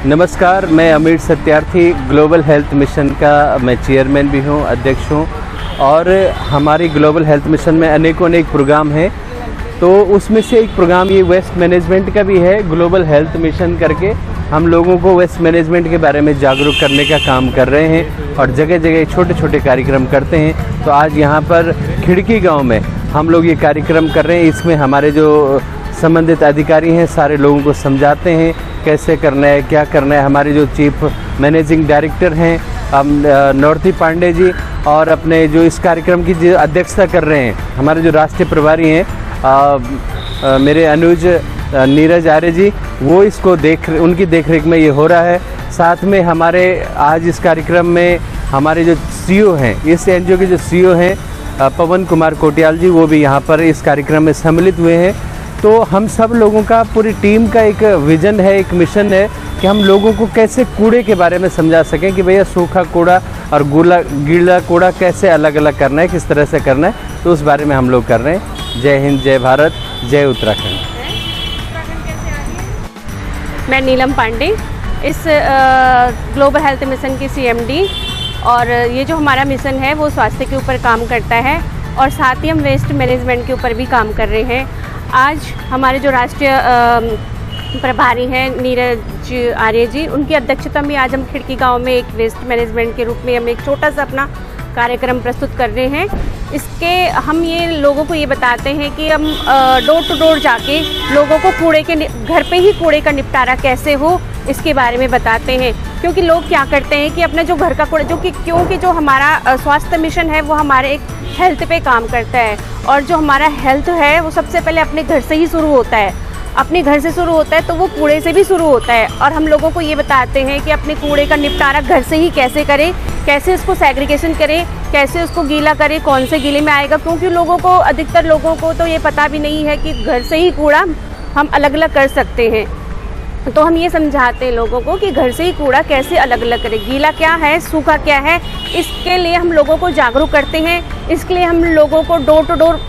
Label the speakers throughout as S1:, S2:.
S1: नमस्कार, मैं अमीर सत्यार्थी ग्लोबल हेल्थ मिशन का मैं चेयरमैन भी हूँ, अध्यक्ष हूँ। और हमारी ग्लोबल हेल्थ मिशन में अनेक प्रोग्राम हैं। तो उसमें से एक प्रोग्राम ये वेस्ट मैनेजमेंट का भी है। ग्लोबल हेल्थ मिशन करके हम लोगों को वेस्ट मैनेजमेंट के बारे में जागरूक करने का काम कर रहे हैं और जगह जगह छोटे कार्यक्रम करते हैं। तो आज यहाँ पर खिड़की गाँव में हम लोग ये कार्यक्रम कर रहे हैं। इसमें हमारे जो संबंधित अधिकारी हैं सारे लोगों को समझाते हैं कैसे करना है, क्या करना है। हमारे जो चीफ मैनेजिंग डायरेक्टर हैं नॉर्थी पांडे जी, और अपने जो इस कार्यक्रम की जो अध्यक्षता कर रहे हैं हमारे जो राष्ट्रीय प्रभारी हैं मेरे अनुज नीरज आर्य जी, वो इसको उनकी देखरेख में ये हो रहा है। साथ में हमारे आज इस कार्यक्रम में हमारे जो सीईओ हैं, इस एनजीओ के जो सीईओ हैं पवन कुमार कोटियाल जी, वो भी यहाँ पर इस कार्यक्रम में सम्मिलित हुए हैं। तो हम सब लोगों का, पूरी टीम का एक विज़न है, एक मिशन है कि हम लोगों को कैसे कूड़े के बारे में समझा सकें कि भैया सूखा कूड़ा और गीला कूड़ा कैसे अलग अलग करना है, किस तरह से करना है। तो उस बारे में हम लोग कर रहे हैं। जय हिंद, जय भारत, जय उत्तराखंड।
S2: मैं नीलम पांडे, इस ग्लोबल हेल्थ मिशन की CMD, और ये जो हमारा मिशन है वो स्वास्थ्य के ऊपर काम करता है और साथ ही हम वेस्ट मैनेजमेंट के ऊपर भी काम कर रहे हैं। आज हमारे जो राष्ट्रीय प्रभारी हैं नीरज आर्य जी, उनकी अध्यक्षता में आज हम खिड़की गांव में एक वेस्ट मैनेजमेंट के रूप में हम एक छोटा सा अपना कार्यक्रम प्रस्तुत कर रहे हैं। इसके हम ये लोगों को ये बताते हैं कि हम डोर टू डोर जाके लोगों को घर पे ही कूड़े का निपटारा कैसे हो इसके बारे में बताते हैं। क्योंकि लोग क्या करते हैं कि अपना जो घर का कूड़ा, क्योंकि जो हमारा स्वास्थ्य मिशन है वो हमारे एक हेल्थ पे काम करता है, और जो हमारा हेल्थ है वो सबसे पहले अपने घर से ही शुरू होता है। अपने घर से शुरू होता है तो वो कूड़े से भी शुरू होता है। और हम लोगों को ये बताते हैं कि अपने कूड़े का निपटारा घर से ही कैसे करें, कैसे उसको सेग्रीगेशन करें, कैसे उसको गीला करें, कौन से गीले में आएगा। क्योंकि अधिकतर लोगों को तो ये पता भी नहीं है कि घर से ही कूड़ा हम अलग अलग कर सकते हैं। तो हम ये समझाते हैं लोगों को कि घर से ही कूड़ा कैसे अलग अलग करें, गीला क्या है, सूखा क्या है। इसके लिए हम लोगों को जागरूक करते हैं। इसके लिए हम लोगों को डोर टू डोर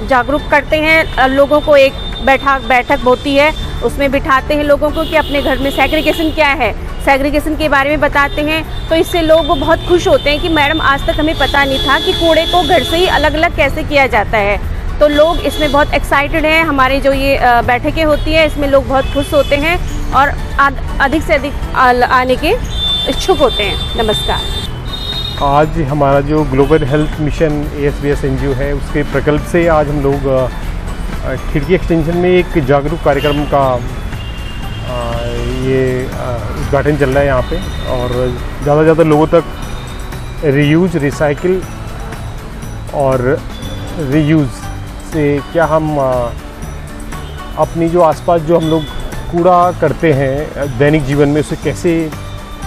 S2: जागरूक करते हैं। लोगों को एक बैठक होती है, उसमें बिठाते हैं लोगों को कि अपने घर में सेग्रीगेशन क्या है, सेग्रीगेशन के बारे में बताते हैं। तो इससे लोग बहुत खुश होते हैं कि मैडम आज तक हमें पता नहीं था कि कूड़े को घर से ही अलग अलग कैसे किया जाता है। तो लोग इसमें बहुत एक्साइटेड हैं। हमारे जो ये बैठकें होती है इसमें लोग बहुत खुश होते हैं और अधिक से अधिक आने के इच्छुक होते हैं। नमस्कार।
S3: आज हमारा जो global health mission ASBS NGO है, उसके प्रकल्प से आज हम लोग खिड़की एक्सटेंशन में एक जागरूक कार्यक्रम का ये उद्घाटन चल रहा है यहाँ पे। और ज़्यादा से ज़्यादा लोगों तक रीयूज़, रिसाइकिल और रीयूज़ से क्या हम अपनी जो आसपास जो हम लोग कूड़ा करते हैं दैनिक जीवन में, उसे कैसे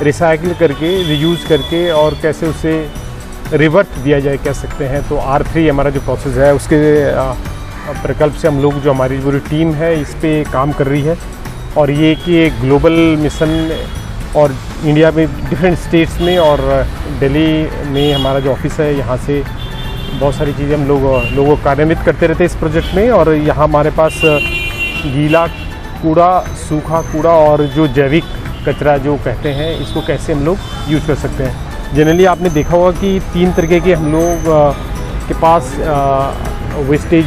S3: रिसाइकिल करके, रीयूज़ करके और कैसे उसे रिवर्ट दिया जाए, कह सकते हैं। तो R3 हमारा जो प्रोसेस है उसके प्रकल्प से हम लोग, जो हमारी पूरी टीम है इस पे काम कर रही है। और ये कि एक ग्लोबल मिशन और इंडिया में डिफरेंट स्टेट्स में और दिल्ली में हमारा जो ऑफिस है, यहाँ से बहुत सारी चीज़ें हम लोगों को कार्यान्वित करते रहते हैं इस प्रोजेक्ट में। और यहाँ हमारे पास गीला कूड़ा, सूखा कूड़ा और जो जैविक कचरा जो कहते हैं, इसको कैसे हम लोग यूज़ कर सकते हैं। जनरली आपने देखा होगा कि 3 तरीके के हम लोग के पास वेस्टेज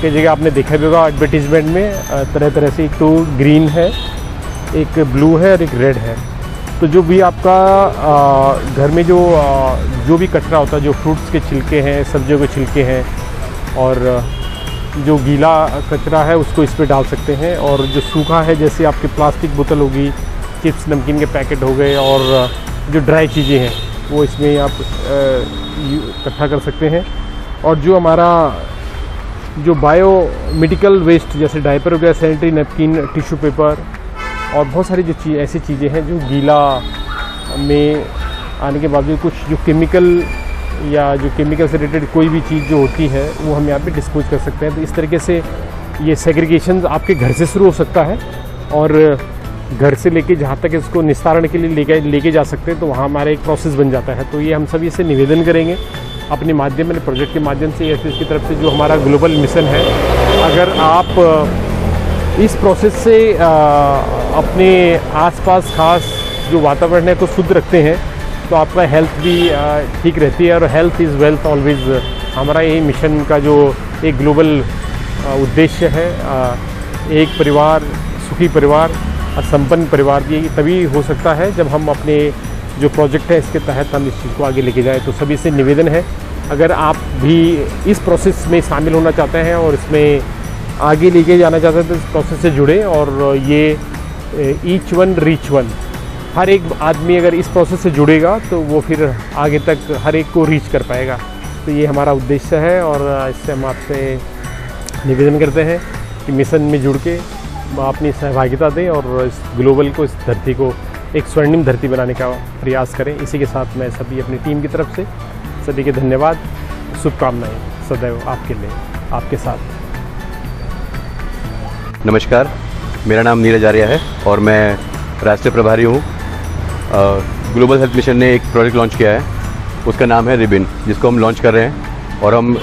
S3: की जगह आपने देखा भी होगा एडवर्टीजमेंट में तरह तरह से। एक तो ग्रीन है, एक ब्लू है और एक रेड है। तो जो भी आपका घर में जो भी कचरा होता है, जो फ्रूट्स के छिलके हैं, सब्जियों के छिलके हैं, और जो गीला कचरा है उसको इस पे डाल सकते हैं। और जो सूखा है, जैसे आपकी प्लास्टिक बोतल होगी, चिप्स नमकीन के पैकेट हो गए, और जो ड्राई चीज़ें हैं वो इसमें आप इकट्ठा कर सकते हैं। और जो हमारा जो बायोमेडिकल वेस्ट, जैसे डायपर हो गया, सैनिटरी नैपकिन, टिश्यू पेपर और बहुत सारी जो ऐसी चीज़ें हैं जो गीला में आने के बावजूद कुछ जो केमिकल से रिलेटेड कोई भी चीज़ जो होती है वो हम यहाँ पे डिस्पोज कर सकते हैं। तो इस तरीके से ये सेग्रीगेशन आपके घर से शुरू हो सकता है और घर से लेके जहाँ तक इसको निस्तारण के लिए लेके जा सकते हैं, तो वहाँ हमारा एक प्रोसेस बन जाता है। तो ये हम सभी से निवेदन करेंगे अपने माध्यम में, प्रोजेक्ट के माध्यम से, ASBS की तरफ से जो हमारा ग्लोबल मिशन है, अगर आप इस प्रोसेस से अपने आसपास खास जो वातावरण है को शुद्ध रखते हैं तो आपका हेल्थ भी ठीक रहती है। और हेल्थ इज़ वेल्थ ऑलवेज, हमारा यही मिशन का जो एक ग्लोबल उद्देश्य है। एक परिवार, सुखी परिवार और संपन्न परिवार भी तभी हो सकता है जब हम अपने जो प्रोजेक्ट है इसके तहत हम इस चीज़ को आगे लेके जाएं। तो सभी से निवेदन है, अगर आप भी इस प्रोसेस में शामिल होना चाहते हैं और इसमें आगे लेके जाना चाहते हैं तो इस प्रोसेस से जुड़े। और ये ईच वन रीच वन, हर एक आदमी अगर इस प्रोसेस से जुड़ेगा तो वो फिर आगे तक हर एक को रीच कर पाएगा। तो ये हमारा उद्देश्य है और इससे हम आपसे निवेदन करते हैं कि मिशन में जुड़ के अपनी सहभागिता दें और इस ग्लोबल को, इस धरती को एक स्वर्णिम धरती बनाने का प्रयास करें। इसी के साथ मैं सभी अपनी टीम की तरफ से सभी के धन्यवाद, शुभकामनाएं सदैव आपके लिए, आपके साथ।
S4: नमस्कार, मेरा नाम नीरज आर्या है और मैं राष्ट्रीय प्रभारी हूँ। ग्लोबल हेल्थ मिशन ने एक प्रोजेक्ट लॉन्च किया है, उसका नाम है रिबिन, जिसको हम लॉन्च कर रहे हैं। और हम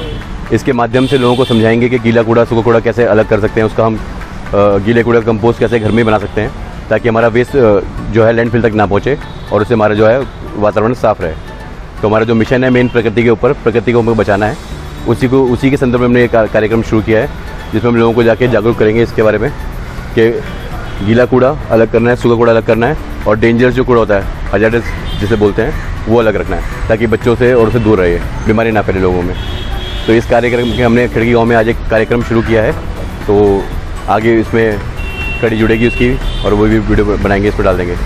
S4: इसके माध्यम से लोगों को समझाएंगे कि गीला कूड़ा सूखा कूड़ा कैसे अलग कर सकते हैं, उसका हम गीले कूड़ा का कंपोस्ट कैसे घर में बना सकते हैं, ताकि हमारा वेस्ट जो है लैंडफिल तक ना पहुँचे और उससे हमारा जो है वातावरण साफ़ रहे। तो हमारा जो मिशन है मेन प्रकृति के ऊपर, प्रकृति को हमें बचाना है, उसी के संदर्भ में हमने एक कार्यक्रम शुरू किया है, जिसमें हम लोगों को जाके जागरूक करेंगे इसके बारे में कि गीला कूड़ा अलग करना है, सूखा कूड़ा अलग करना है और डेंजरस जो कूड़ा होता है, हजार्डस जिसे बोलते हैं, वो अलग रखना है, ताकि बच्चों से और उससे दूर रहे, बीमारी ना फैले लोगों में। तो इस कार्यक्रम के हमने खड़गी गांव में आज एक कार्यक्रम शुरू किया है, तो आगे इसमें कड़ी जुड़ेगी उसकी और वो भी वीडियो बनाएंगे, इस पर डाल देंगे।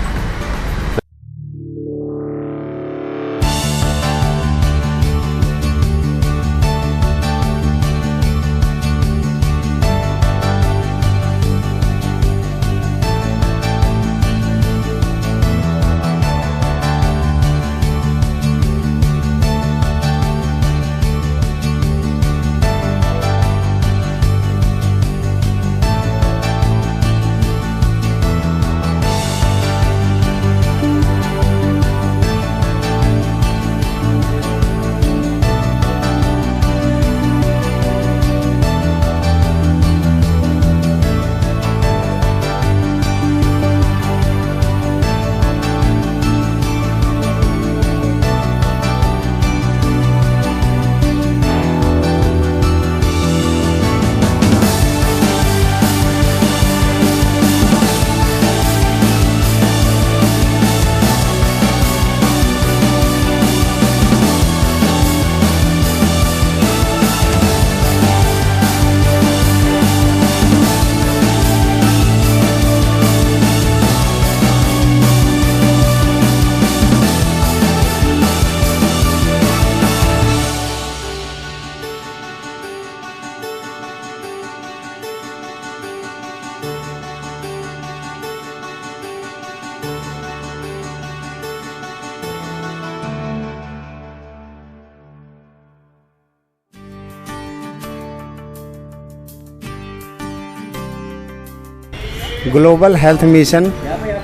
S5: ग्लोबल हेल्थ मिशन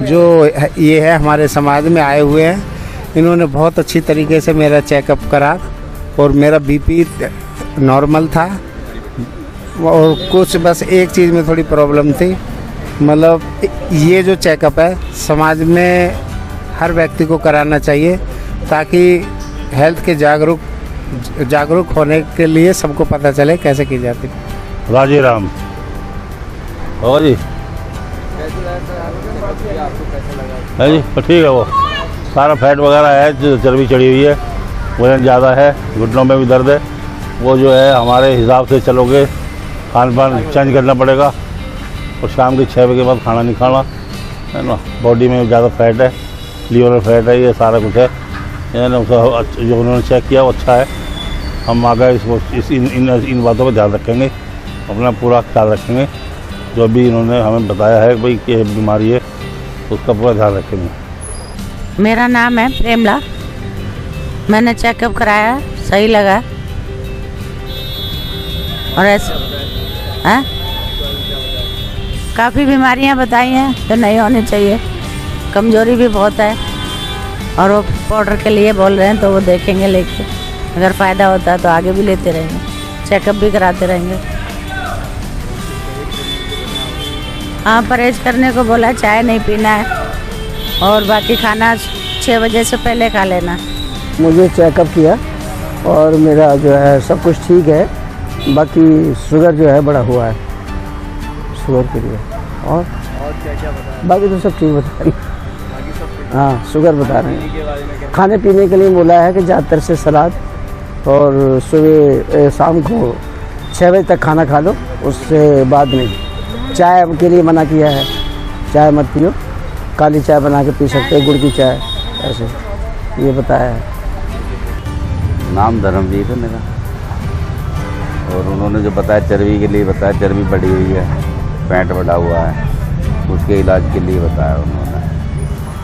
S5: जो ये है हमारे समाज में आए हुए हैं, इन्होंने बहुत अच्छी तरीके से मेरा चेकअप करा और मेरा बीपी नॉर्मल था और कुछ बस एक चीज़ में थोड़ी प्रॉब्लम थी। मतलब ये जो चेकअप है समाज में हर व्यक्ति को कराना चाहिए, ताकि हेल्थ के जागरूक होने के लिए सबको पता चले कैसे की जाती है।
S6: राजी राम और जी है जी, तो ठीक है। वो सारा फैट वगैरह है, चर्बी चढ़ी हुई है, वजन ज़्यादा है, घुटनों में भी दर्द है। वो जो है हमारे हिसाब से चलोगे, खान पान चेंज करना पड़ेगा और शाम के 6 बजे के बाद खाना नहीं खाना है ना। बॉडी में ज़्यादा फैट है, लीवर में फैट है, ये सारा कुछ है ना। जो उन्होंने चेक किया वो अच्छा है। हम आगे इसको इन बातों पर ध्यान रखेंगे, अपना पूरा ख्याल रखेंगे। जो भी इन्होंने हमें बताया है भाई कि बीमारी है, उसका पूरा ध्यान रखेंगे।
S7: मेरा नाम है प्रेमला, मैंने चेकअप कराया, सही लगा। और ऐसे काफ़ी बीमारियां बताई हैं जो नहीं होनी चाहिए, कमजोरी भी बहुत है। और वो पाउडर के लिए बोल रहे हैं, तो वो देखेंगे लेके, अगर फ़ायदा होता है तो आगे भी लेते रहेंगे, चेकअप भी कराते रहेंगे। हाँ, परहेज करने को बोला, चाय नहीं पीना है और बाकी खाना 6 बजे से पहले खा लेना।
S8: मुझे चेकअप किया और मेरा जो है सब कुछ ठीक है, बाकी शुगर जो है बड़ा हुआ है, शुगर के लिए। और क्या बता, बाकी तो सब ठीक बता रहे हैं। हाँ, शुगर बता रहे हैं। खाने पीने के लिए बोला है कि ज़्यादातर से सलाद और सुबह शाम को 6 बजे तक खाना खा लो, उससे बाद नहीं। चाय के लिए मना किया है, चाय मत पियो, काली चाय बना के पी सकते हो, गुड़ की चाय, ऐसे ये बताया है।
S9: नाम धर्मजीत है मेरा, और उन्होंने जो बताया चर्बी के लिए बताया, चर्बी बढ़ी हुई है, पेट बढ़ा हुआ है, उसके इलाज के लिए बताया उन्होंने।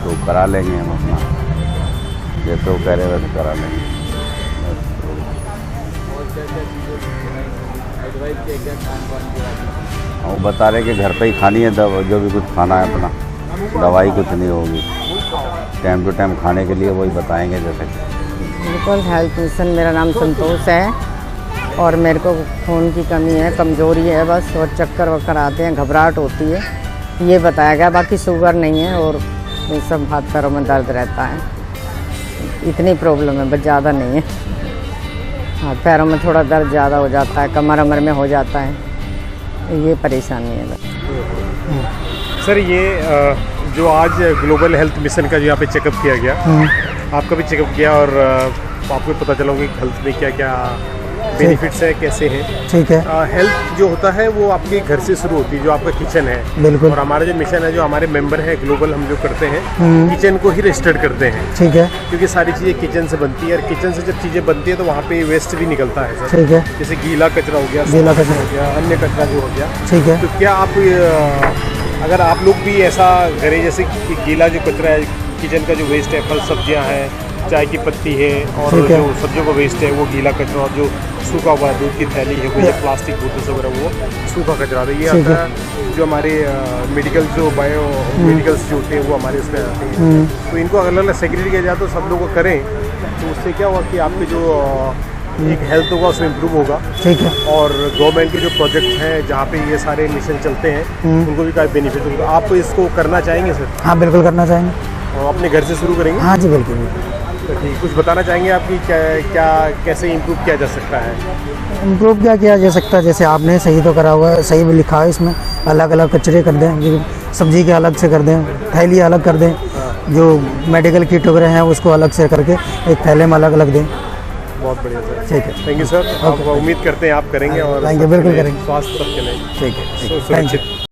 S9: तो करा लेंगे हम अपना, जैसे वो कह रहे वैसे करा लेंगे। वो बता रहे कि घर पे ही खानी है दवा, जो भी कुछ खाना है अपना, दवाई कुछ नहीं होगी, टाइम टू टाइम खाने के लिए वही बताएंगे। जैसे
S10: ग्लोबल हेल्थ मिशन, मेरा नाम संतोष है और मेरे को खून की कमी है, कमज़ोरी है बस, और चक्कर वक्कर आते हैं, घबराहट होती है, ये बताया गया। बाकी शुगर नहीं है और ये सब हाथ पैरों में दर्द रहता है, इतनी प्रॉब्लम है, बस ज़्यादा नहीं है। हाथ पैरों में थोड़ा दर्द ज़्यादा हो जाता है, कमर अमर में हो जाता है, ये परेशानी है बस।
S3: सर, ये जो आज ग्लोबल हेल्थ मिशन का जो यहाँ पे चेकअप किया गया, आपका भी चेकअप किया और आपको पता चला कि हेल्थ में क्या क्या बेनिफिट्स है, कैसे हैं।
S8: ठीक है।
S3: हेल्थ जो होता है वो आपके घर से शुरू होती है, जो आपका किचन है।
S8: बिल्कुल।
S3: और हमारा जो मिशन है, जो हमारे मेंबर है ग्लोबल, हम जो करते हैं किचन को ही रजिस्टर्ड करते हैं।
S8: ठीक है।
S3: क्योंकि सारी चीज़ें किचन से बनती है और किचन से जब चीज़ें बनती है तो वहाँ पे वेस्ट भी निकलता है सर।
S8: ठीक है।
S3: जैसे गीला कचरा हो गया,
S8: गीला कचरा
S3: हो गया, अन्य कचरा जो हो गया।
S8: ठीक है।
S3: तो क्या आप अगर आप लोग भी ऐसा करें, जैसे कि गीला जो कचरा है, किचन का जो वेस्ट है, फल सब्जियाँ हैं, चाय की पत्ती है, और जो सब्जियों का वेस्ट है वो गीला कचरा, और जो सूखा हुआ दूध की थैली है, वो ये प्लास्टिक बोतल वगैरह वो सूखा कचरा। तो ये आता है जो हमारे मेडिकल जो बायो मेडिकल्स जो होते हैं वो हमारे उसमें आते हैं। तो इनको अगर अलग सेग्रीगेट किया जाए तो सब लोग को करें, तो उससे क्या हुआ कि आपके जो एक हेल्थ होगा उसमें इम्प्रूव होगा।
S8: ठीक है।
S3: और गवर्नमेंट के जो प्रोजेक्ट हैं जहाँ पे ये सारे मिशन चलते हैं, उनको भी काफ़ी बेनिफिट होगा। आप इसको करना चाहेंगे सर?
S8: हाँ, बिल्कुल करना चाहेंगे।
S3: और अपने घर से शुरू करेंगे?
S8: हाँ जी, बिल्कुल।
S3: तो ठीक, कुछ बताना चाहेंगे आपकी क्या कैसे इम्प्रूव किया जा सकता है?
S8: इम्प्रूव क्या किया जा सकता है, जैसे आपने सही तो करा हुआ है, सही भी लिखा है इसमें, अलग अलग कचरे कर दें, सब्जी के अलग से कर दें, थैली अलग कर दें, जो मेडिकल किट वगैरह हैं उसको अलग से करके एक थैले में अलग अलग दें।
S3: बहुत बढ़िया सर।
S8: ठीक है।
S3: Thank you sir. आप उम्मीद करते हैं आप करेंगे और
S8: बिल्कुल करेंगे।
S3: स्वास्थ्य सबके लिए
S8: ठीक है।
S3: सुरक्षित।